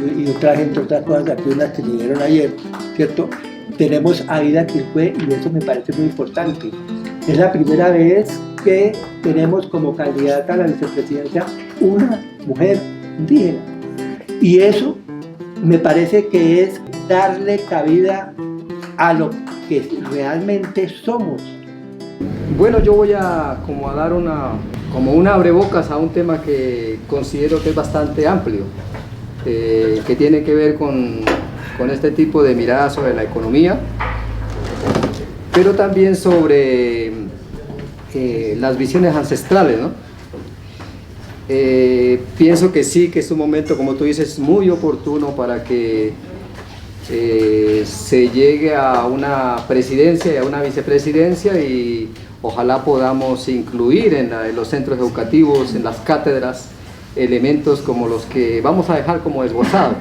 y otra gente, otras cosas, aquí unas que me dieron ayer, ¿cierto? Tenemos a Aida Quilpué y eso me parece muy importante. Es la primera vez que tenemos como candidata a la vicepresidencia una mujer indígena. Y eso me parece que es darle cabida a lo que realmente somos. Bueno, yo voy a dar una abrebocas a un tema que considero que es bastante amplio, que tiene que ver con este tipo de mirada sobre la economía, pero también sobre las visiones ancestrales, ¿no? Pienso que sí, que es un momento, como tú dices, muy oportuno para que se llegue a una presidencia y a una vicepresidencia, y ojalá podamos incluir en los centros educativos, en las cátedras, elementos como los que vamos a dejar como esbozados.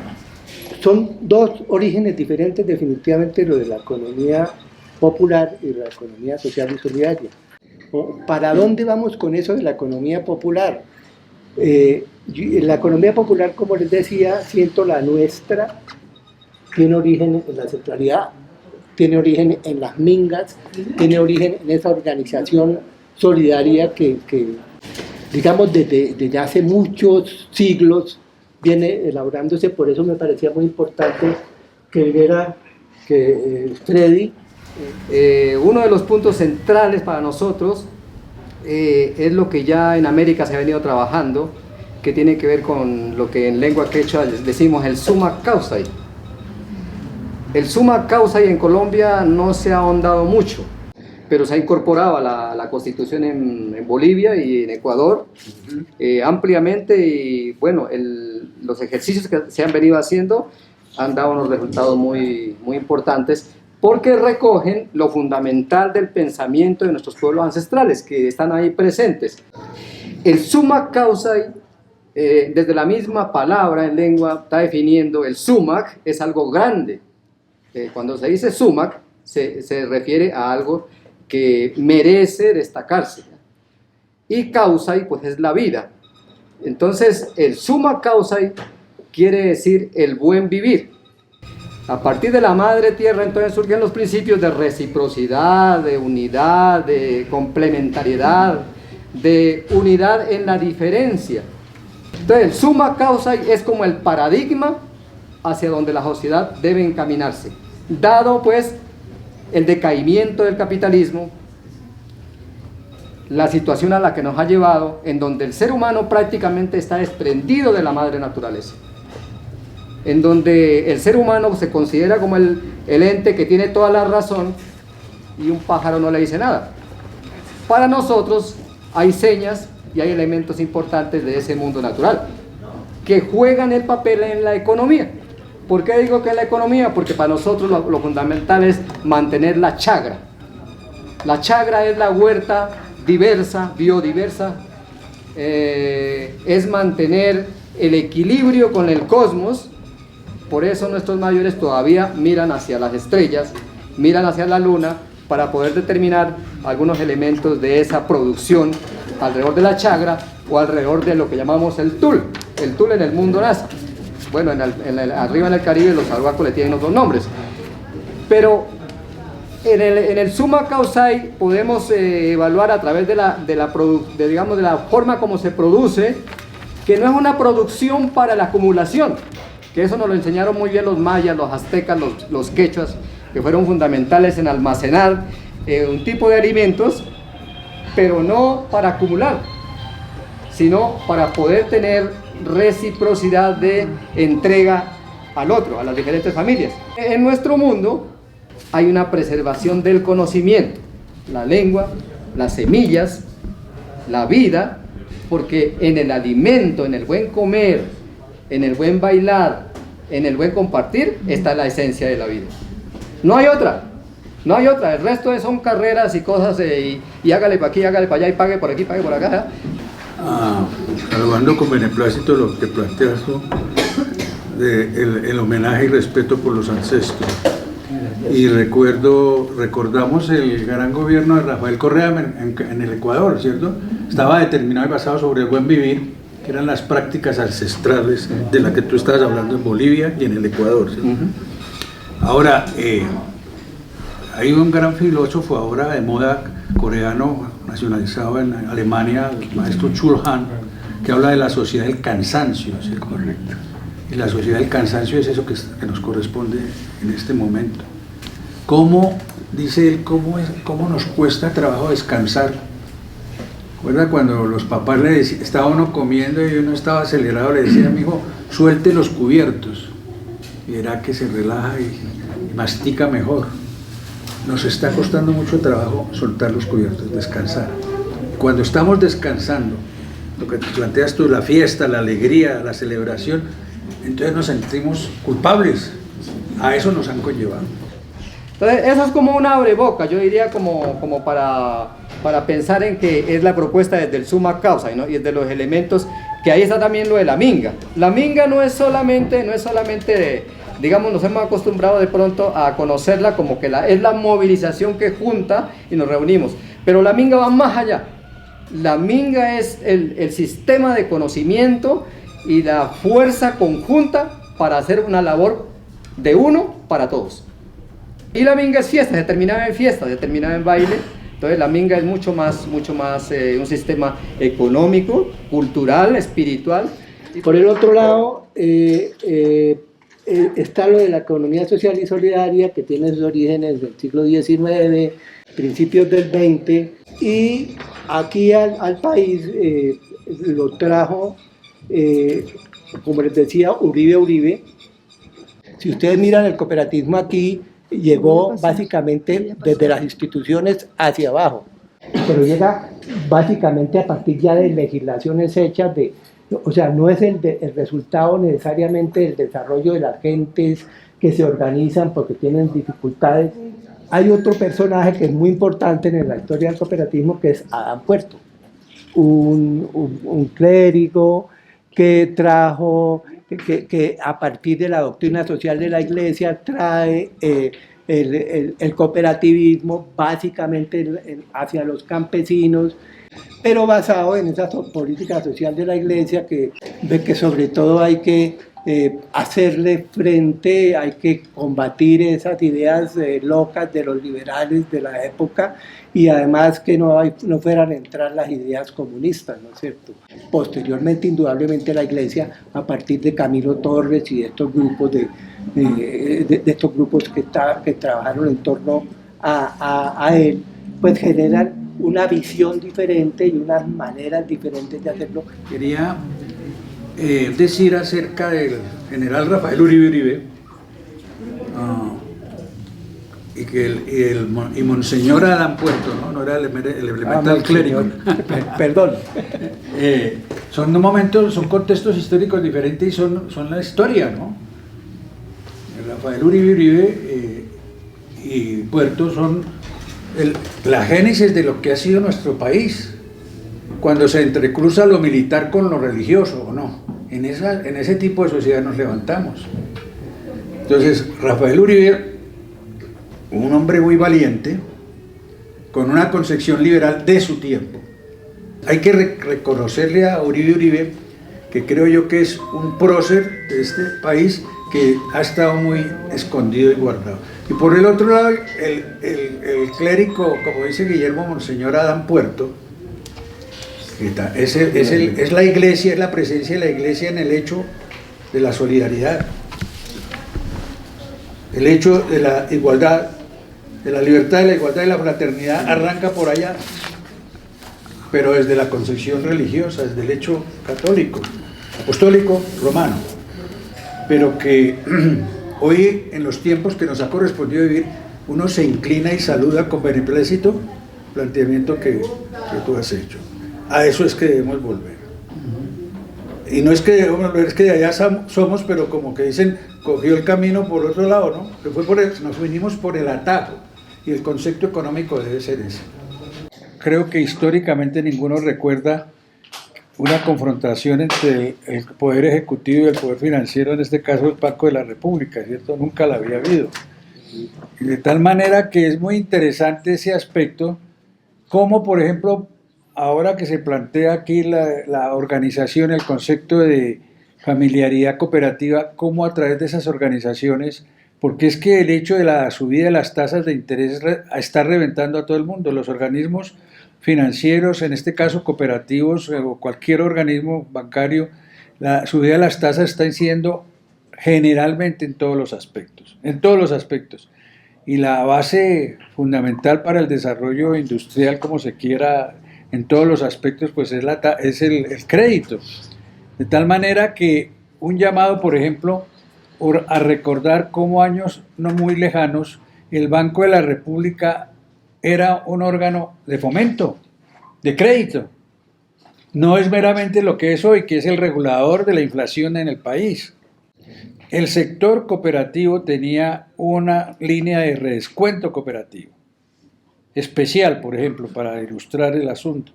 Son dos orígenes diferentes definitivamente, lo de la economía popular y la economía social y solidaria. ¿Para dónde vamos con eso de la economía popular? La economía popular, como les decía, siento la nuestra, tiene origen en la centralidad, tiene origen en las mingas, tiene origen en esa organización solidaria que digamos, desde hace muchos siglos viene elaborándose. Por eso me parecía muy importante que viniera Freddy. Uno de los puntos centrales para nosotros es lo que ya en América se ha venido trabajando, que tiene que ver con lo que en lengua quechua decimos el summa causai. El summa causai en Colombia no se ha ahondado mucho, pero se ha incorporado a la Constitución en Bolivia y en Ecuador ampliamente, y bueno, los ejercicios que se han venido haciendo han dado unos resultados muy, muy importantes, porque recogen lo fundamental del pensamiento de nuestros pueblos ancestrales que están ahí presentes. El summa causai, desde la misma palabra en lengua, está definiendo el sumac, es algo grande. Cuando se dice sumac, se refiere a algo que merece destacarse. Y causai, pues es la vida. Entonces, el summa causai quiere decir el buen vivir. A partir de la madre tierra, entonces surgen los principios de reciprocidad, de unidad, de complementariedad, de unidad en la diferencia. Entonces, el summa causai es como el paradigma hacia donde la sociedad debe encaminarse. Dado, pues, el decaimiento del capitalismo, la situación a la que nos ha llevado, en donde el ser humano prácticamente está desprendido de la madre naturaleza, en donde el ser humano se considera como el ente que tiene toda la razón y un pájaro no le dice nada. Para nosotros hay señas y hay elementos importantes de ese mundo natural que juegan el papel en la economía. ¿Por qué digo que en la economía? Porque para nosotros lo fundamental es mantener la chagra. La chagra es la huerta diversa, biodiversa, es mantener el equilibrio con el cosmos. Por eso nuestros mayores todavía miran hacia las estrellas, miran hacia la luna, para poder determinar algunos elementos de esa producción alrededor de la chagra o alrededor de lo que llamamos el tul en el mundo nasa. Bueno, arriba en el Caribe los arhuacos le tienen otros nombres, pero en el summa causai podemos evaluar a través de la forma como se produce, que no es una producción para la acumulación, que eso nos lo enseñaron muy bien los mayas, los aztecas, los quechuas, que fueron fundamentales en almacenar un tipo de alimentos, pero no para acumular, sino para poder tener reciprocidad de entrega al otro, a las diferentes familias. En nuestro mundo hay una preservación del conocimiento, la lengua, las semillas, la vida, porque en el alimento, en el buen comer, en el buen bailar, en el buen compartir, está la esencia de la vida. No hay otra, no hay otra. El resto son carreras y cosas y hágale para aquí, hágale para allá, y pague por aquí, pague por acá. Saludando con beneplácito lo que planteas tú, el homenaje y respeto por los ancestros. Y recordamos el gran gobierno de Rafael Correa en el Ecuador, ¿cierto? Estaba determinado y basado sobre el buen vivir, que eran las prácticas ancestrales de las que tú estabas hablando en Bolivia y en el Ecuador, ¿sí? Ahora, hay un gran filósofo ahora de moda coreano, nacionalizado en Alemania, el maestro Chul Han, que habla de la sociedad del cansancio, ¿sí? Correcto. Y la sociedad del cansancio es eso que nos corresponde en este momento. ¿Cómo, dice él, cómo nos cuesta trabajo descansar? ¿Recuerda cuando los papás le decían, estaba uno comiendo y uno estaba acelerado, le decía a mi hijo, suelte los cubiertos, y verá que se relaja y mastica mejor? Nos está costando mucho trabajo soltar los cubiertos, descansar. Cuando estamos descansando, lo que te planteas tú, la fiesta, la alegría, la celebración, entonces nos sentimos culpables. A eso nos han conllevado. Entonces, eso es como un abreboca, yo diría como para pensar en que es la propuesta desde el summa causa, ¿no? Y desde los elementos, que ahí está también lo de la minga. La minga no es solamente digamos, nos hemos acostumbrado de pronto a conocerla como que es la movilización que junta y nos reunimos, pero la minga va más allá. La minga es el sistema de conocimiento y la fuerza conjunta para hacer una labor de uno para todos. Y la minga es fiesta, se terminaba en fiesta, se terminaba en baile. Entonces la minga es mucho más un sistema económico, cultural, espiritual. Por el otro lado, está lo de la economía social y solidaria, que tiene sus orígenes del siglo XIX, principios del XX, y aquí al país lo trajo, como les decía, Uribe. Si ustedes miran el cooperativismo aquí, llegó básicamente desde las instituciones hacia abajo, pero llega básicamente a partir ya de legislaciones hechas o sea, no es el resultado necesariamente del desarrollo de las gentes que se organizan porque tienen dificultades. Hay otro personaje que es muy importante en la historia del cooperativismo, que es Adán Puerto, un clérigo que trajo, que a partir de la doctrina social de la Iglesia trae el cooperativismo básicamente hacia los campesinos, pero basado en esa política social de la Iglesia que ve que sobre todo hay que hacerle frente, hay que combatir esas ideas locas de los liberales de la época, y además que no fueran a entrar las ideas comunistas, ¿no es cierto? Posteriormente, indudablemente, la Iglesia, a partir de Camilo Torres y de estos grupos que trabajaron en torno a él, pues generan una visión diferente y unas maneras diferentes de hacerlo. Quería decir acerca del general Rafael Uribe, y Monseñor Adán Puerto, no era el elemental clérigo. Perdón. Son contextos históricos diferentes y son la historia, ¿no? Rafael Uribe y Puerto son la génesis de lo que ha sido nuestro país, cuando se entrecruza lo militar con lo religioso, ¿o no? En ese tipo de sociedad nos levantamos. Entonces, Rafael Uribe, un hombre muy valiente, con una concepción liberal de su tiempo. Hay que reconocerle a Uribe, que creo yo que es un prócer de este país que ha estado muy escondido y guardado. Y por el otro lado, el clérigo, como dice Guillermo, Monseñor Adán Puerto, es la Iglesia, es la presencia de la Iglesia en el hecho de la solidaridad, el hecho de la igualdad, de la libertad, de la igualdad y la fraternidad arranca por allá, pero desde la concepción religiosa, desde el hecho católico, apostólico, romano, pero que hoy, en los tiempos que nos ha correspondido vivir, uno se inclina y saluda con beneplácito el planteamiento que tú has hecho. A eso es que debemos volver. Y no es que de allá somos, pero como que dicen, cogió el camino por otro lado, ¿no? Que nos vinimos por el atajo, y el concepto económico debe ser ese. Creo que históricamente ninguno recuerda una confrontación entre el poder ejecutivo y el poder financiero, en este caso el Banco de la República, ¿cierto? Nunca la había habido. Y de tal manera que es muy interesante ese aspecto, como por ejemplo ahora que se plantea aquí la organización, el concepto de familiaridad cooperativa, cómo a través de esas organizaciones, porque es que el hecho de la subida de las tasas de interés está reventando a todo el mundo, los organismos financieros, en este caso cooperativos o cualquier organismo bancario, la subida de las tasas está incidiendo generalmente en todos los aspectos. Y la base fundamental para el desarrollo industrial, como se quiera, en todos los aspectos, pues es el crédito. De tal manera que un llamado, por ejemplo, a recordar cómo años no muy lejanos, el Banco de la República era un órgano de fomento, de crédito. No es meramente lo que es hoy, que es el regulador de la inflación en el país. El sector cooperativo tenía una línea de redescuento cooperativo, especial, por ejemplo, para ilustrar el asunto.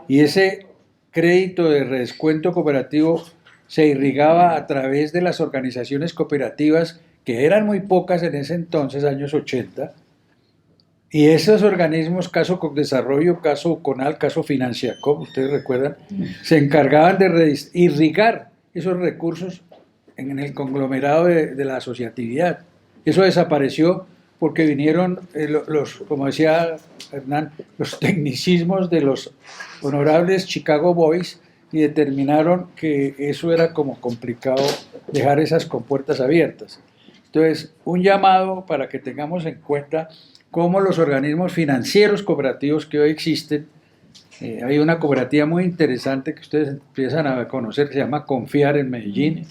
Y ese crédito de redescuento cooperativo se irrigaba a través de las organizaciones cooperativas, que eran muy pocas en ese entonces, años 80, y esos organismos, caso Desarrollo, caso Conal, caso Financiacop, ustedes recuerdan, se encargaban de irrigar esos recursos en el conglomerado de la asociatividad. Eso desapareció porque vinieron como decía Hernán, los tecnicismos de los honorables Chicago Boys y determinaron que eso era como complicado dejar esas compuertas abiertas. Entonces, un llamado para que tengamos en cuenta cómo los organismos financieros cooperativos que hoy existen, hay una cooperativa muy interesante que ustedes empiezan a conocer que se llama Confiar en Medellín,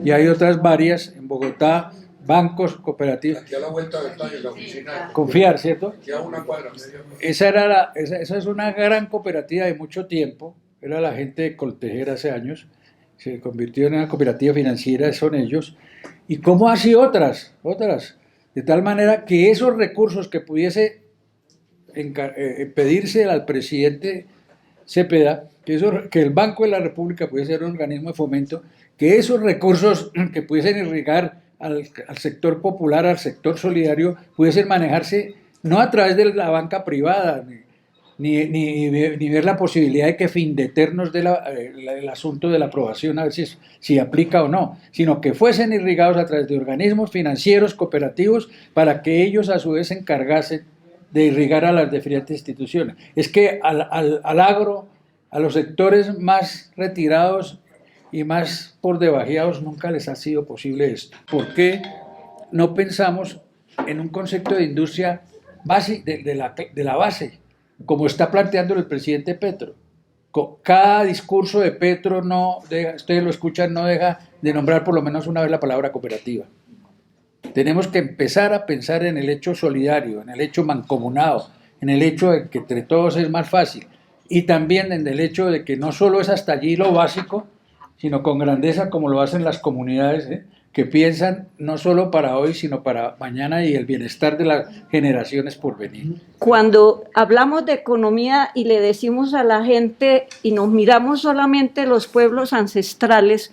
y hay otras varias en Bogotá, bancos cooperativos. Aquí a la vuelta del tallo, la oficina. Confiar, ¿cierto? Aquí a una cuadra. Esa es una gran cooperativa de mucho tiempo, era la gente de Coltejera hace años, se convirtió en una cooperativa financiera, son ellos, y cómo así otras, de tal manera que esos recursos que pudiese pedirse al presidente Cepeda, que el Banco de la República pudiese ser un organismo de fomento, que esos recursos que pudiesen irrigar al sector popular, al sector solidario, pudiesen manejarse no a través de la banca privada, ni ver la posibilidad de que Findeter nos dé el asunto de la aprobación, a ver si aplica o no, sino que fuesen irrigados a través de organismos financieros cooperativos para que ellos a su vez se encargasen de irrigar a las diferentes instituciones. Es que al agro, a los sectores más retirados y más por debajeados nunca les ha sido posible esto. ¿Por qué no pensamos en un concepto de industria base, de la base, como está planteando el presidente Petro? Cada discurso de Petro ustedes lo escuchan, no deja de nombrar por lo menos una vez la palabra cooperativa. Tenemos que empezar a pensar en el hecho solidario, en el hecho mancomunado, en el hecho de que entre todos es más fácil, y también en el hecho de que no solo es hasta allí lo básico, sino con grandeza como lo hacen las comunidades, que piensan no solo para hoy, sino para mañana y el bienestar de las generaciones por venir. Cuando hablamos de economía y le decimos a la gente y nos miramos solamente los pueblos ancestrales,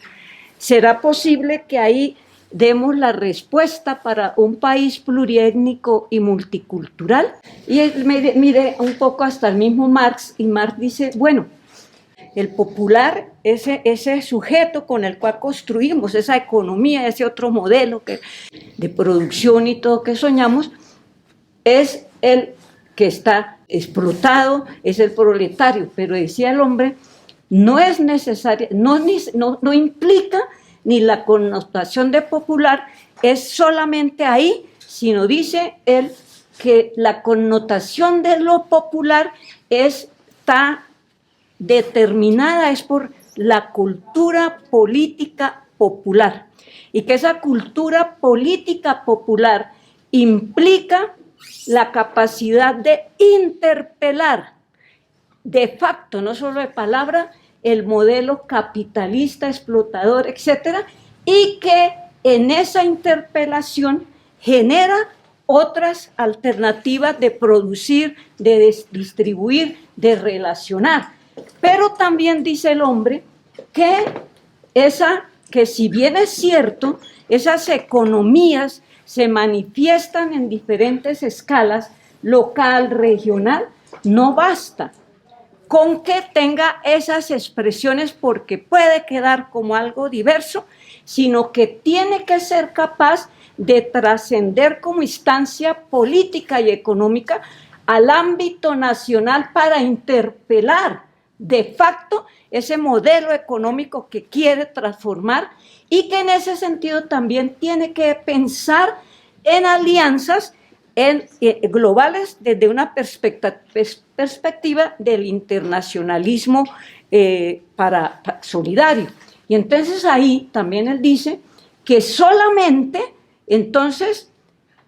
¿será posible que ahí demos la respuesta para un país pluriétnico y multicultural? Y mire un poco hasta el mismo Marx, y Marx dice, bueno, el popular, ese sujeto con el cual construimos esa economía, ese otro modelo de producción y todo que soñamos, es el que está explotado, es el proletario. Pero decía el hombre, no es necesario, no implica ni la connotación de popular, es solamente ahí, sino dice él que la connotación de lo popular está determinada es por la cultura política popular, y que esa cultura política popular implica la capacidad de interpelar de facto, no solo de palabra, el modelo capitalista, explotador, etcétera, y que en esa interpelación genera otras alternativas de producir, de distribuir, de relacionar. Pero también dice el hombre que si bien es cierto, esas economías se manifiestan en diferentes escalas, local, regional, no basta, con que tenga esas expresiones, porque puede quedar como algo diverso, sino que tiene que ser capaz de trascender como instancia política y económica al ámbito nacional para interpelar de facto ese modelo económico que quiere transformar, y que en ese sentido también tiene que pensar en alianzas globales desde una perspectiva del internacionalismo solidario. Y entonces ahí también él dice que solamente, entonces,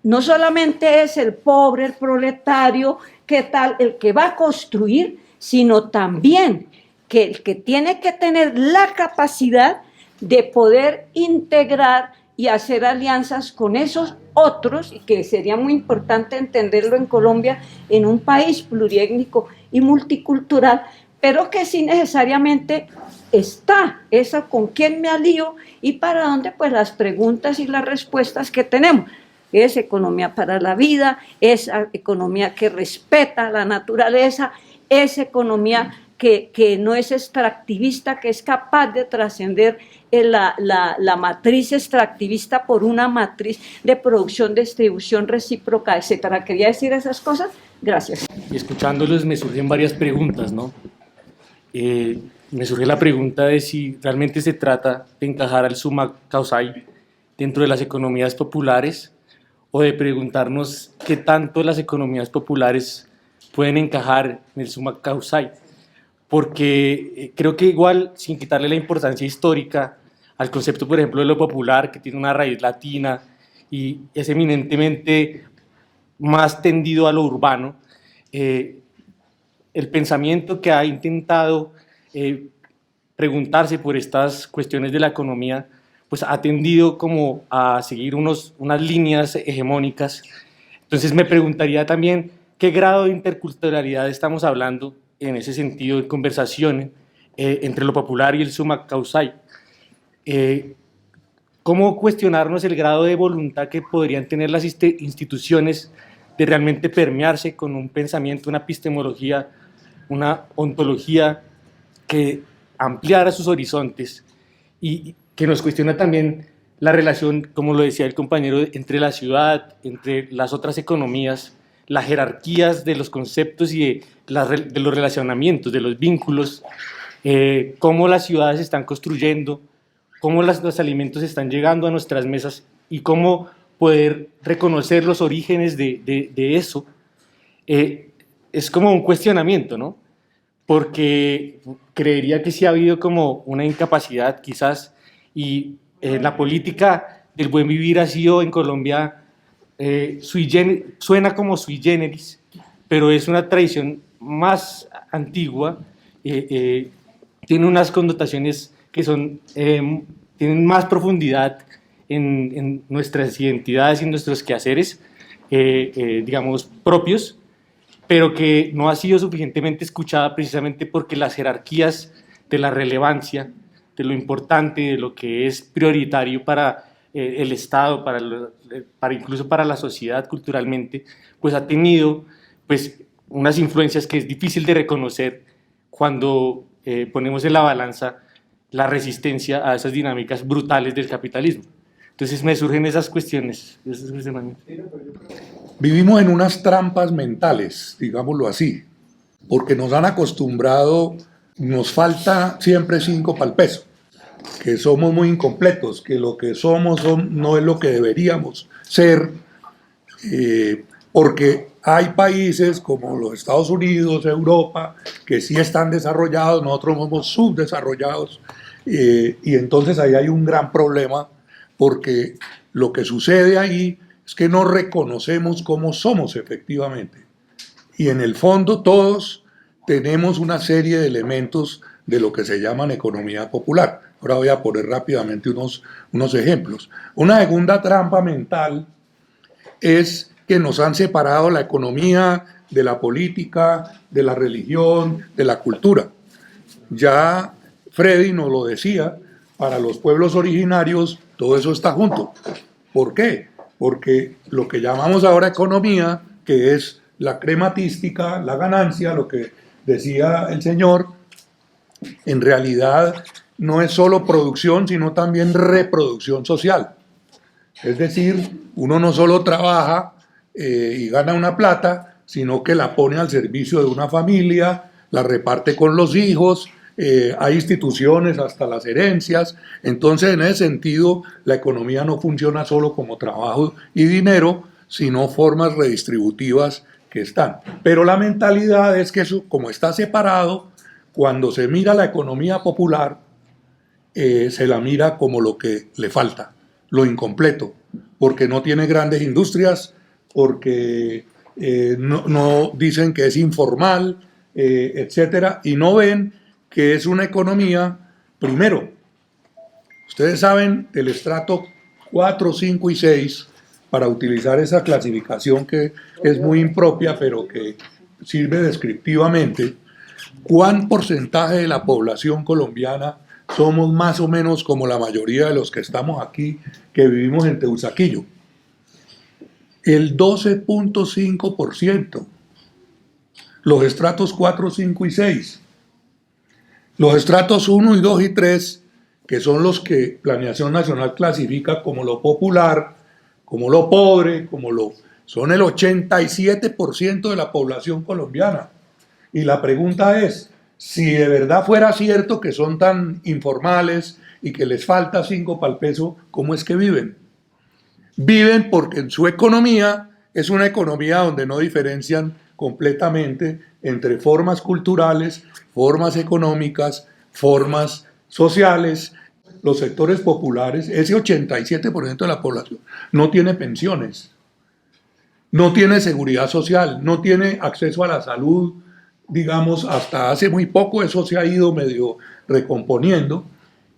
no solamente es el pobre, el proletario, ¿qué tal?, el que va a construir, sino también que el que tiene que tener la capacidad de poder integrar y hacer alianzas con esos otros, y que sería muy importante entenderlo en Colombia, en un país pluriétnico y multicultural, pero que sí necesariamente está eso con quién me alío y para dónde, pues las preguntas y las respuestas que tenemos. Es economía para la vida, es economía que respeta la naturaleza, es economía que no es extractivista, que es capaz de trascender la matriz extractivista por una matriz de producción, distribución recíproca, etcétera. Quería decir esas cosas. Gracias. Y escuchándolos me surgen varias preguntas, ¿no? Me surge la pregunta de si realmente se trata de encajar al summa causale dentro de las economías populares, o de preguntarnos qué tanto las economías populares pueden encajar en el summa causale. Porque creo que igual, sin quitarle la importancia histórica al concepto, por ejemplo, de lo popular, que tiene una raíz latina y es eminentemente más tendido a lo urbano, el pensamiento que ha intentado preguntarse por estas cuestiones de la economía, pues ha tendido como a seguir unas líneas hegemónicas. Entonces me preguntaría también qué grado de interculturalidad estamos hablando en ese sentido de conversación entre lo popular y el summa causale. ¿Cómo cuestionarnos el grado de voluntad que podrían tener las instituciones de realmente permearse con un pensamiento, una epistemología, una ontología que ampliara sus horizontes y que nos cuestiona también la relación, como lo decía el compañero, entre la ciudad, entre las otras economías, las jerarquías de los conceptos y de los relacionamientos, de los vínculos, cómo las ciudades se están construyendo, cómo los alimentos están llegando a nuestras mesas y cómo poder reconocer los orígenes de eso. Es como un cuestionamiento, ¿no? Porque creería que sí ha habido como una incapacidad quizás, y la política del buen vivir ha sido en Colombia suena como sui generis, pero es una tradición más antigua, tiene unas connotaciones que tienen más profundidad en nuestras identidades y en nuestros quehaceres, digamos, propios, pero que no ha sido suficientemente escuchada precisamente porque las jerarquías de la relevancia, de lo importante, de lo que es prioritario para el Estado, incluso para la sociedad culturalmente, pues ha tenido pues, unas influencias que es difícil de reconocer cuando ponemos en la balanza la resistencia a esas dinámicas brutales del capitalismo. Entonces me surgen esas cuestiones. Vivimos en unas trampas mentales, digámoslo así, porque nos han acostumbrado, nos falta siempre 5 para el peso, que somos muy incompletos, que lo que somos no es lo que deberíamos ser, porque hay países como los Estados Unidos, Europa, que sí están desarrollados, nosotros somos subdesarrollados, y entonces ahí hay un gran problema, porque lo que sucede ahí es que no reconocemos cómo somos efectivamente. Y en el fondo todos tenemos una serie de elementos de lo que se llaman economía popular. Ahora voy a poner rápidamente unos ejemplos. Una segunda trampa mental es que nos han separado la economía de la política, de la religión, de la cultura. Ya Freddy nos lo decía, para los pueblos originarios todo eso está junto. ¿Por qué? Porque lo que llamamos ahora economía, que es la crematística, la ganancia, lo que decía el señor, en realidad no es solo producción, sino también reproducción social. Es decir, uno no solo trabaja y gana una plata, sino que la pone al servicio de una familia, la reparte con los hijos, hay instituciones, hasta las herencias. Entonces, en ese sentido, la economía no funciona solo como trabajo y dinero, sino formas redistributivas que están. Pero la mentalidad es que eso, como está separado, cuando se mira la economía popular, se la mira como lo que le falta, lo incompleto, porque no tiene grandes industrias, porque no dicen que es informal, etcétera, y no ven que es una economía, primero, ustedes saben del estrato 4, 5 y 6, para utilizar esa clasificación que es muy impropia, pero que sirve descriptivamente, ¿cuán porcentaje de la población colombiana somos más o menos como la mayoría de los que estamos aquí, que vivimos en Teusaquillo? El 12.5%. Los estratos 4, 5 y 6. Los estratos 1 y 2 y 3, que son los que Planeación Nacional clasifica como lo popular, como lo pobre, son el 87% de la población colombiana. Y la pregunta es, si de verdad fuera cierto que son tan informales y que les falta 5 para el peso, ¿cómo es que viven? Viven porque en su economía es una economía donde no diferencian completamente entre formas culturales, formas económicas, formas sociales. Los sectores populares, ese 87% de la población no tiene pensiones, no tiene seguridad social, no tiene acceso a la salud, digamos, hasta hace muy poco eso se ha ido medio recomponiendo.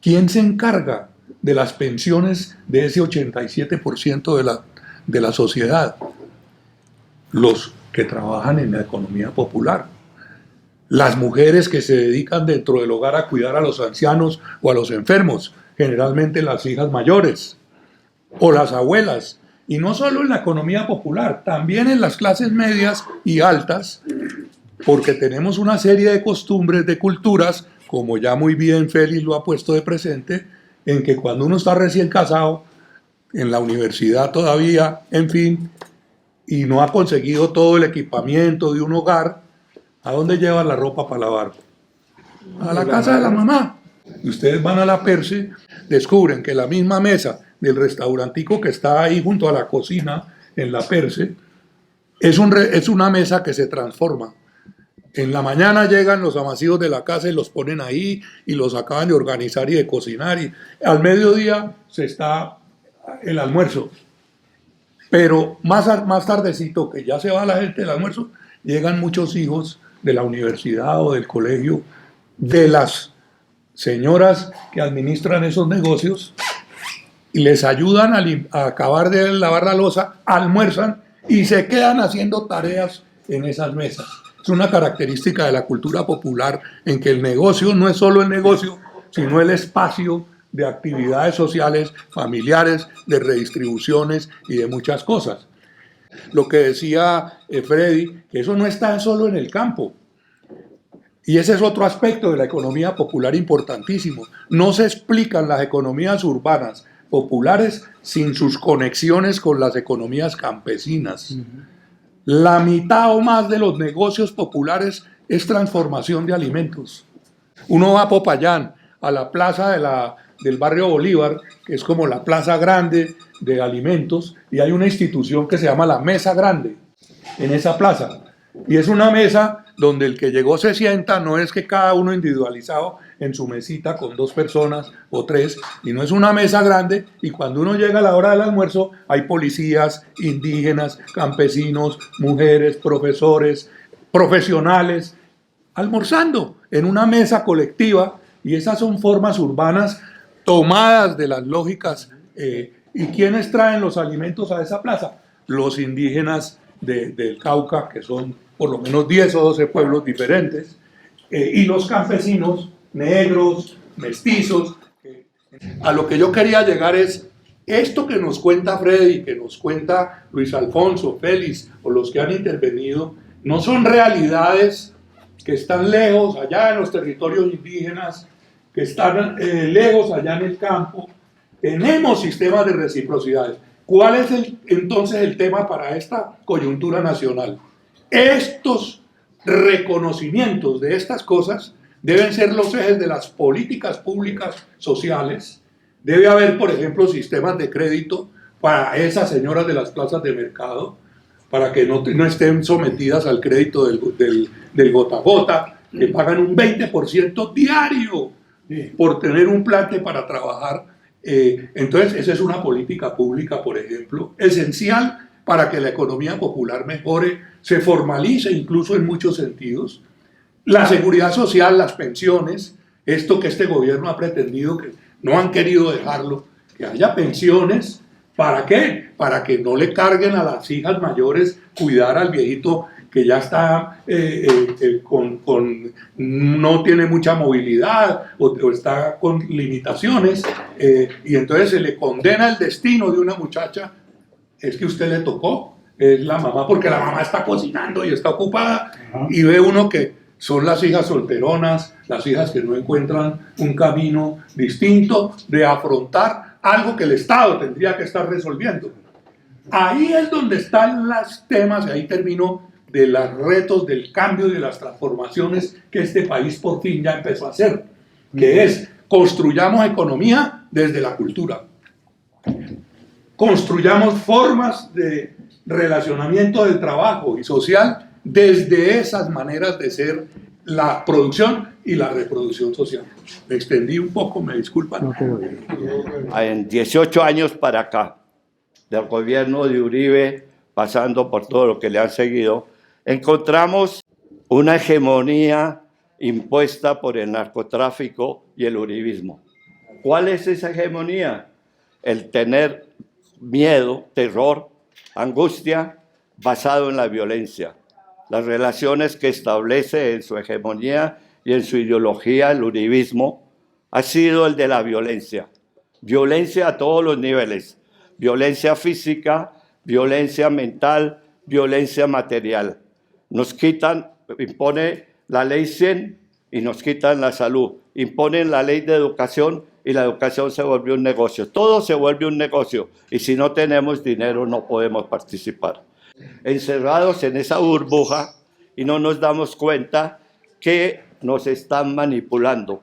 ¿Quién se encarga de las pensiones de ese 87% de la sociedad? Los que trabajan en la economía popular. Las mujeres que se dedican dentro del hogar a cuidar a los ancianos o a los enfermos, generalmente las hijas mayores o las abuelas. Y no solo en la economía popular, también en las clases medias y altas, porque tenemos una serie de costumbres, de culturas, como ya muy bien Félix lo ha puesto de presente, en que cuando uno está recién casado, en la universidad todavía, en fin, y no ha conseguido todo el equipamiento de un hogar, ¿a dónde lleva la ropa para lavar? A la casa de la mamá. Y ustedes van a la Perse, descubren que la misma mesa del restaurantico que está ahí junto a la cocina en la Perse es una mesa que se transforma. En la mañana llegan los amasivos de la casa y los ponen ahí y los acaban de organizar y de cocinar, y al mediodía se está el almuerzo. Pero más tardecito, que ya se va la gente del almuerzo, llegan muchos hijos de la universidad o del colegio, de las señoras que administran esos negocios, y les ayudan a acabar de lavar la loza, almuerzan y se quedan haciendo tareas en esas mesas. Es una característica de la cultura popular en que el negocio no es solo el negocio, sino el espacio de actividades sociales, familiares, de redistribuciones y de muchas cosas. Lo que decía Freddy, que eso no está solo en el campo. Y ese es otro aspecto de la economía popular importantísimo. No se explican las economías urbanas populares sin sus conexiones con las economías campesinas. La mitad o más de los negocios populares es transformación de alimentos. Uno va a Popayán, a la plaza del barrio Bolívar, que es como la plaza grande de alimentos, y hay una institución que se llama la Mesa Grande en esa plaza. Y es una mesa donde el que llegó se sienta, no es que cada uno individualizado en su mesita con 2 personas o 3, y no es una mesa grande, y cuando uno llega a la hora del almuerzo hay policías, indígenas, campesinos, mujeres, profesores, profesionales, almorzando en una mesa colectiva, y esas son formas urbanas tomadas de las lógicas. ¿Y quiénes traen los alimentos a esa plaza? Los indígenas del Cauca, que son por lo menos 10 o 12 pueblos diferentes, y los campesinos negros, mestizos. A lo que yo quería llegar es, esto que nos cuenta Freddy, que nos cuenta Luis Alfonso, Félix, o los que han intervenido, no son realidades que están lejos allá en los territorios indígenas, que están lejos allá en el campo. Tenemos sistemas de reciprocidades. ¿Cuál es entonces el tema para esta coyuntura nacional? Estos reconocimientos de estas cosas deben ser los ejes de las políticas públicas sociales. Debe haber, por ejemplo, sistemas de crédito para esas señoras de las plazas de mercado, para que no estén sometidas al crédito del gota a gota, que pagan un 20% diario por tener un plante para trabajar. Entonces, esa es una política pública, por ejemplo, esencial para que la economía popular mejore, se formalice incluso en muchos sentidos. La seguridad social, las pensiones, esto que este gobierno ha pretendido, que no han querido dejarlo, que haya pensiones. ¿Para qué? Para que no le carguen a las hijas mayores cuidar al viejito que ya está no tiene mucha movilidad o está con limitaciones, y entonces se le condena el destino de una muchacha. Es que usted le tocó, es la mamá, porque la mamá está cocinando y está ocupada, y ve uno que son las hijas solteronas, las hijas que no encuentran un camino distinto de afrontar algo que el Estado tendría que estar resolviendo. Ahí es donde están los temas, y ahí terminó, de los retos del cambio y de las transformaciones que este país por fin ya empezó a hacer, que es: construyamos economía desde la cultura, construyamos formas de relacionamiento del trabajo y social desde esas maneras de ser la producción y la reproducción social. Me extendí un poco, me disculpan. En 18 años para acá, del gobierno de Uribe, pasando por todo lo que le han seguido, encontramos una hegemonía impuesta por el narcotráfico y el uribismo. ¿Cuál es esa hegemonía? El tener miedo, terror, angustia, basado en la violencia. Las relaciones que establece en su hegemonía y en su ideología el uribismo ha sido el de la violencia. Violencia a todos los niveles. Violencia física, violencia mental, violencia material. Nos quitan, impone la ley 100 y nos quitan la salud. Imponen la ley de educación y la educación se vuelve un negocio. Todo se vuelve un negocio y si no tenemos dinero no podemos participar. Encerrados en esa burbuja y no nos damos cuenta que nos están manipulando.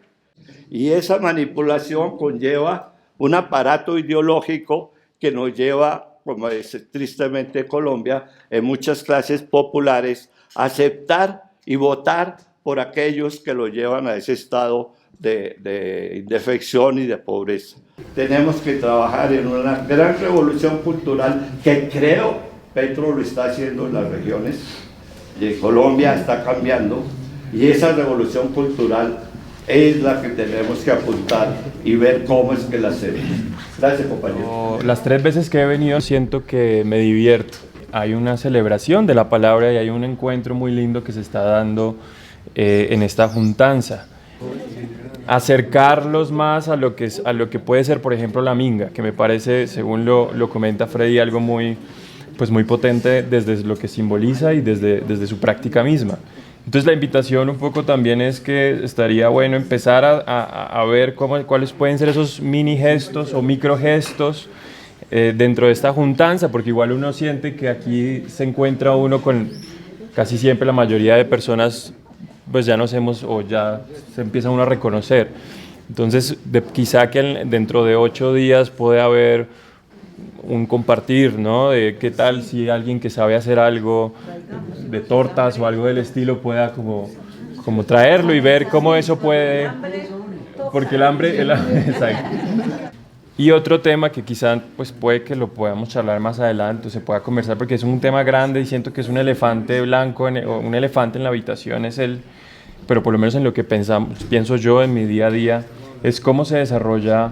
Y esa manipulación conlleva un aparato ideológico que nos lleva, como es tristemente Colombia, en muchas clases populares, a aceptar y votar por aquellos que lo llevan a ese estado de indefección y de pobreza. Tenemos que trabajar en una gran revolución cultural que creo Petro lo está haciendo en las regiones, y Colombia está cambiando, y esa revolución cultural es la que tenemos que apuntar y ver cómo es que la hacemos. Gracias, compañero. Las 3 veces que he venido siento que me divierto. Hay una celebración de la palabra y hay un encuentro muy lindo que se está dando en esta juntanza. Acercarlos más a lo que puede ser, por ejemplo, la minga, que me parece, según lo comenta Freddy, algo muy potente desde lo que simboliza y desde su práctica misma. Entonces la invitación un poco también es que estaría bueno empezar a ver cuáles pueden ser esos mini gestos o micro gestos dentro de esta juntanza, porque igual uno siente que aquí se encuentra uno con casi siempre la mayoría de personas, pues ya nos hemos, o ya se empieza uno a reconocer. Entonces quizá que dentro de 8 días puede haber un compartir, ¿no? De qué tal si alguien que sabe hacer algo de tortas o algo del estilo pueda como traerlo y ver cómo eso puede, porque el hambre exacto. Y otro tema que quizá pues puede que lo podamos charlar más adelante o se pueda conversar, porque es un tema grande y siento que es un elefante blanco, o un elefante en la habitación, pero por lo menos en lo que pienso yo en mi día a día, es cómo se desarrolla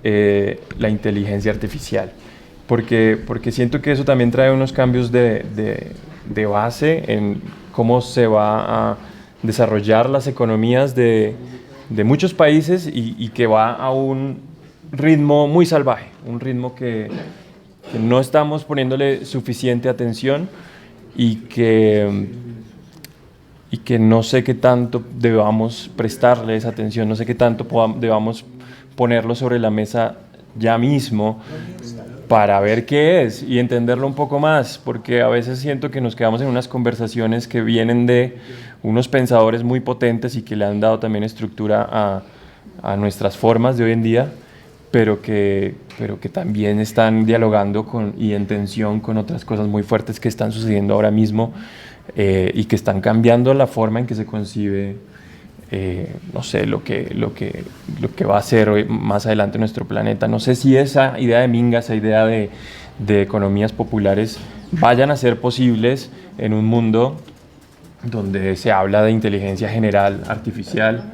la inteligencia artificial. Porque siento que eso también trae unos cambios de base en cómo se va a desarrollar las economías de muchos países y que va a un ritmo muy salvaje, un ritmo que no estamos poniéndole suficiente atención y que y que no sé qué tanto debamos prestarle esa atención, no sé qué tanto debamos ponerlo sobre la mesa ya mismo para ver qué es y entenderlo un poco más, porque a veces siento que nos quedamos en unas conversaciones que vienen de unos pensadores muy potentes y que le han dado también estructura a nuestras formas de hoy en día, pero que también están dialogando y en tensión con otras cosas muy fuertes que están sucediendo ahora mismo y que están cambiando la forma en que se concibe, no sé, lo que va a ser hoy, más adelante nuestro planeta. No sé si esa idea de Minga, esa idea de economías populares vayan a ser posibles en un mundo donde se habla de inteligencia general artificial,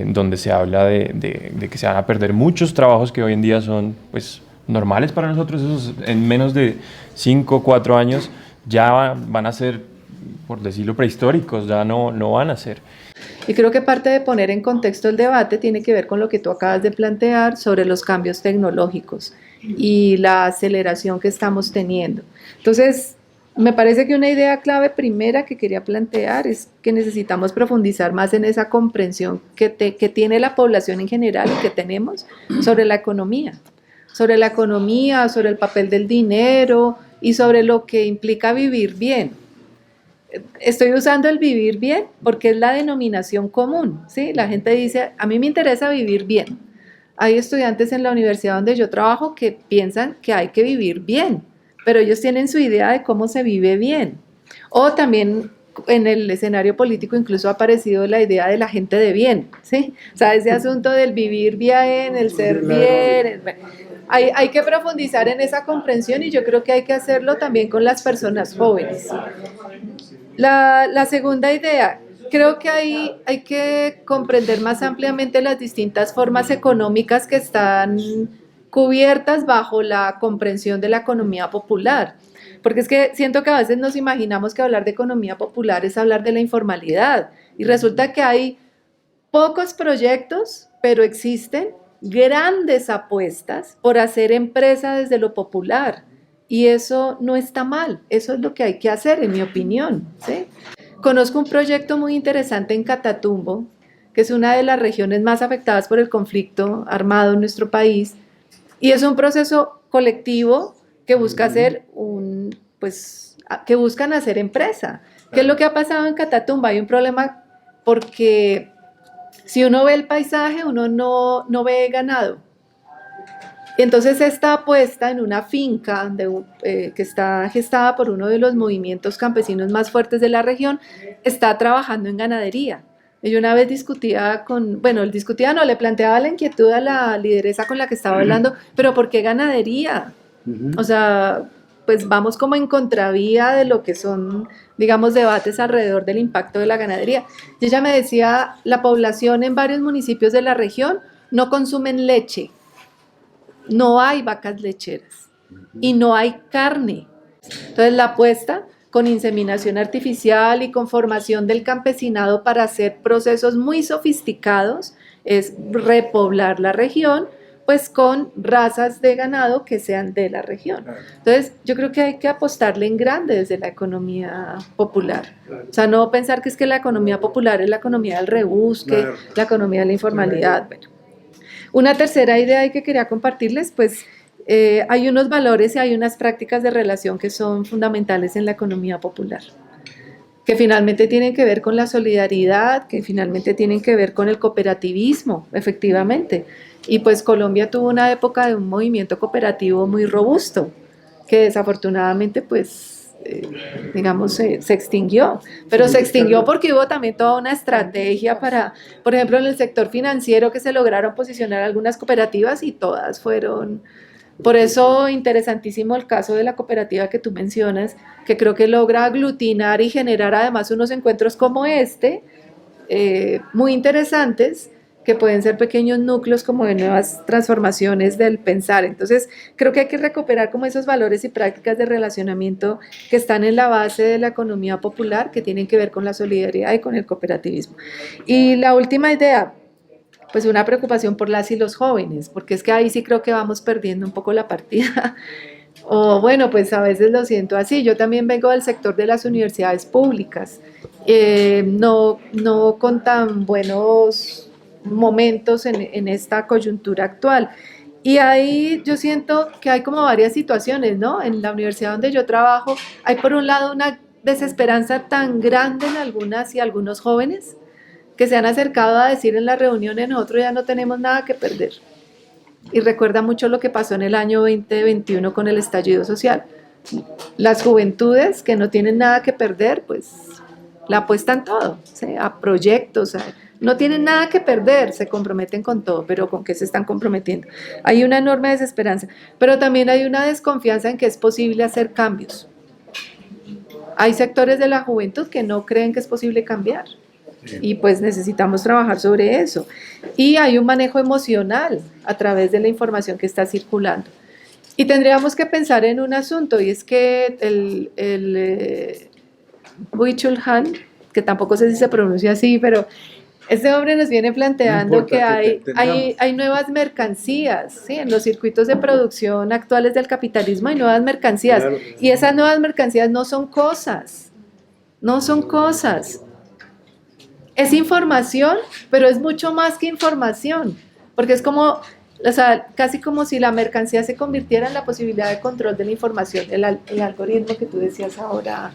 donde se habla de que se van a perder muchos trabajos que hoy en día son pues normales para nosotros. Esos en menos de 5 o 4 años ya van a ser, por decirlo, prehistóricos, ya no van a ser. Y creo que parte de poner en contexto el debate tiene que ver con lo que tú acabas de plantear sobre los cambios tecnológicos y la aceleración que estamos teniendo. Entonces, me parece que una idea clave primera que quería plantear es que necesitamos profundizar más en esa comprensión que tiene la población en general y que tenemos sobre la economía, sobre el papel del dinero y sobre lo que implica vivir bien. Estoy usando el vivir bien porque es la denominación común, ¿sí? La gente dice, a mí me interesa vivir bien. Hay estudiantes en la universidad donde yo trabajo que piensan que hay que vivir bien, pero ellos tienen su idea de cómo se vive bien. O también en el escenario político incluso ha aparecido la idea de la gente de bien, ¿sí? O sea, ese asunto del vivir bien, el ser bien. Hay que profundizar en esa comprensión y yo creo que hay que hacerlo también con las personas jóvenes. La segunda idea, creo que hay que comprender más ampliamente las distintas formas económicas que están cubiertas bajo la comprensión de la economía popular. Porque es que siento que a veces nos imaginamos que hablar de economía popular es hablar de la informalidad y resulta que hay pocos proyectos, pero existen grandes apuestas por hacer empresa desde lo popular. Y eso no está mal, eso es lo que hay que hacer, en mi opinión, ¿sí? Conozco un proyecto muy interesante en Catatumbo, que es una de las regiones más afectadas por el conflicto armado en nuestro país, y es un proceso colectivo que busca que buscan hacer empresa. ¿Qué es lo que ha pasado en Catatumbo? Hay un problema porque si uno ve el paisaje, uno no ve ganado. Entonces esta apuesta en una finca que está gestada por uno de los movimientos campesinos más fuertes de la región, está trabajando en ganadería. Y yo una vez le planteaba la inquietud a la lideresa con la que estaba hablando, pero ¿por qué ganadería? O sea, pues vamos como en contravía de lo que son, digamos, debates alrededor del impacto de la ganadería. Y ella me decía, la población en varios municipios de la región no consumen leche. No hay vacas lecheras y no hay carne. Entonces la apuesta con inseminación artificial y con formación del campesinado para hacer procesos muy sofisticados es repoblar la región pues con razas de ganado que sean de la región. Entonces yo creo que hay que apostarle en grande desde la economía popular. O sea, no pensar que es que la economía popular es la economía del rebusque, la economía de la informalidad. Bueno. Una tercera idea que quería compartirles, pues hay unos valores y hay unas prácticas de relación que son fundamentales en la economía popular, que finalmente tienen que ver con la solidaridad, que finalmente tienen que ver con el cooperativismo, efectivamente. Y pues Colombia tuvo una época de un movimiento cooperativo muy robusto, que desafortunadamente pues se extinguió, pero se extinguió porque hubo también toda una estrategia para, por ejemplo, en el sector financiero que se lograron posicionar algunas cooperativas y todas fueron, por eso interesantísimo el caso de la cooperativa que tú mencionas, que creo que logra aglutinar y generar además unos encuentros como muy interesantes, que pueden ser pequeños núcleos como de nuevas transformaciones del pensar. Entonces, creo que hay que recuperar como esos valores y prácticas de relacionamiento que están en la base de la economía popular, que tienen que ver con la solidaridad y con el cooperativismo. Y la última idea, pues una preocupación por las y los jóvenes, porque es que ahí sí creo que vamos perdiendo un poco la partida. O bueno, pues a veces lo siento así. Yo también vengo del sector de las universidades públicas no con tan buenos momentos en esta coyuntura actual. Y ahí yo siento que hay como varias situaciones, ¿no? En la universidad donde yo trabajo hay por un lado una desesperanza tan grande en algunas y algunos jóvenes que se han acercado a decir en las reuniones: nosotros ya no tenemos nada que perder. Y recuerda mucho lo que pasó en el año 2021 con el estallido social. Las juventudes que no tienen nada que perder, pues la apuestan todo, ¿sí? A proyectos, no tienen nada que perder, se comprometen con todo, pero ¿con qué se están comprometiendo? Hay una enorme desesperanza, pero también hay una desconfianza en que es posible hacer cambios. Hay sectores de la juventud que no creen que es posible cambiar y pues necesitamos trabajar sobre eso. Y hay un manejo emocional a través de la información que está circulando. Y tendríamos que pensar en un asunto, y es que el Byung-Chul Han, que tampoco sé si se pronuncia así, pero este hombre nos viene planteando No que hay nuevas mercancías, ¿sí? En los circuitos de producción actuales del capitalismo hay nuevas mercancías, claro. Y esas nuevas mercancías no son cosas, es información, pero es mucho más que información, porque es como, o sea, casi como si la mercancía se convirtiera en la posibilidad de control de la información, el algoritmo que tú decías ahora.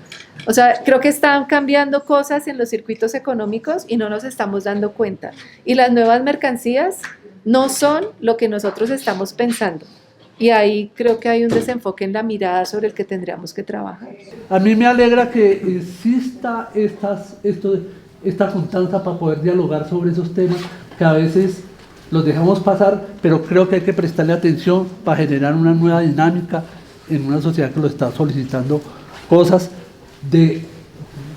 O sea, creo que están cambiando cosas en los circuitos económicos y no nos estamos dando cuenta. Y las nuevas mercancías no son lo que nosotros estamos pensando. Y ahí creo que hay un desenfoque en la mirada sobre el que tendríamos que trabajar. A mí me alegra que exista esta juntanza para poder dialogar sobre esos temas que a veces los dejamos pasar, pero creo que hay que prestarle atención para generar una nueva dinámica en una sociedad que lo está solicitando, cosas de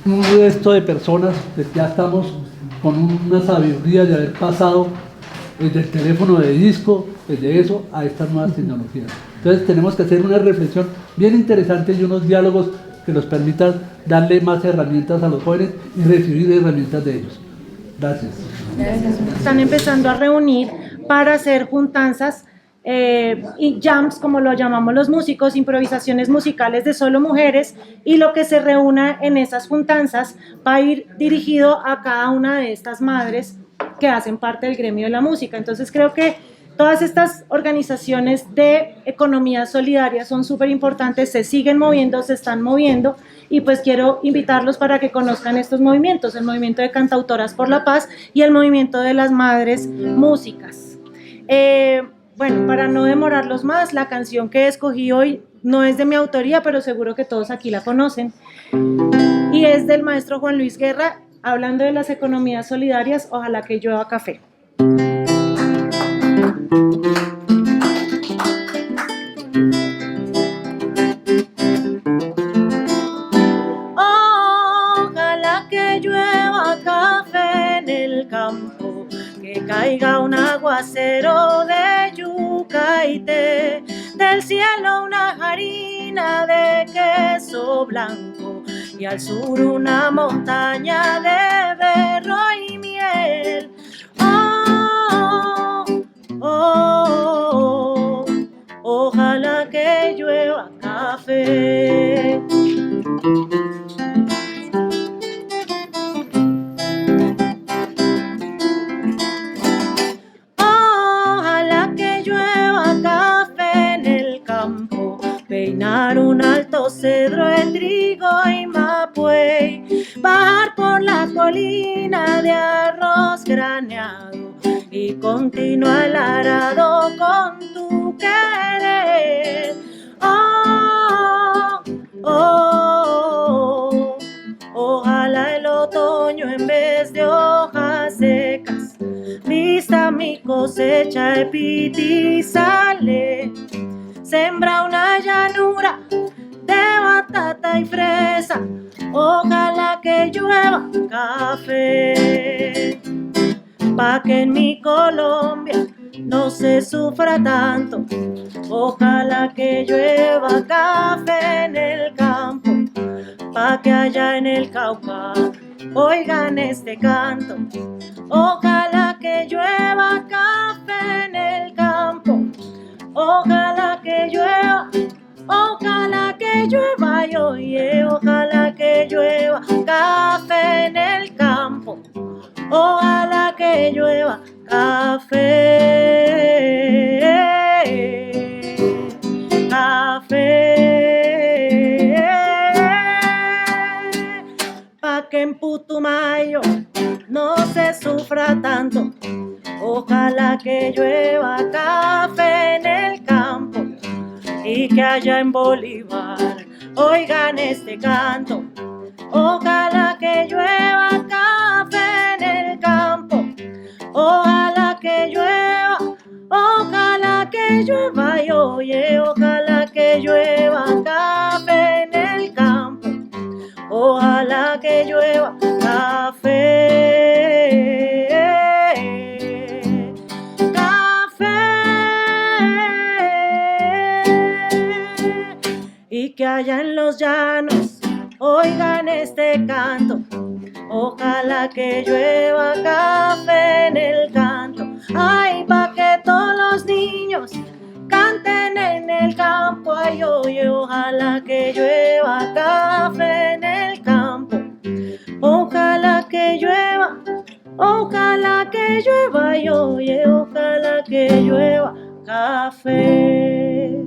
un resto de personas que ya estamos con una sabiduría de haber pasado desde el teléfono de disco, desde eso a estas nuevas tecnologías. Entonces tenemos que hacer una reflexión bien interesante y unos diálogos que nos permitan darle más herramientas a los jóvenes y recibir herramientas de ellos. Gracias. Están empezando a reunir para hacer juntanzas y jams, como lo llamamos los músicos, improvisaciones musicales de solo mujeres, y lo que se reúna en esas juntanzas va a ir dirigido a cada una de estas madres que hacen parte del gremio de la música. Entonces creo que todas estas organizaciones de economía solidaria son súper importantes, se siguen moviendo, se están moviendo, y pues quiero invitarlos para que conozcan estos movimientos, el movimiento de Cantautoras por la Paz y el movimiento de las Madres Músicas. Bueno, para no demorarlos más, la canción que escogí hoy no es de mi autoría, pero seguro que todos aquí la conocen, y es del maestro Juan Luis Guerra, hablando de las economías solidarias, Ojalá que llueva café. Ojalá que llueva café en el campo, que caiga un aguacero de yuca y té, del cielo una harina de queso blanco y al sur una montaña de berro y miel. Ojalá que llueva café. Ojalá que llueva café en el campo, peinar un alto cedro de trigo y mapuey, bajar por la colina de arroz graneado y continúa el arado con tu querer. Ojalá el otoño en vez de hojas secas vista mi cosecha de pitizale, sembra una llanura de batata y fresa, ojalá que llueva café, pa' que en mi Colombia no se sufra tanto. Ojalá que llueva café en el campo, pa' que allá en el Cauca oigan este canto. Ojalá que llueva café en el campo, ojalá que llueva, ojalá que llueva y oye, ojalá que llueva café en llueva café, café, pa' que en Putumayo no se sufra tanto. Ojalá que llueva café en el campo y que allá en Bolívar oigan este canto. Ojalá que llueva café en el campo, ojalá que llueva y oye, ojalá que llueva café en el campo, ojalá que llueva café, y que allá en los llanos oigan este canto. Ojalá que llueva café en el canto. Ay, pa' que todos los niños canten en el campo. Ay, oye, ojalá que llueva café en el campo. Ojalá que llueva, y oye, ojalá que llueva café.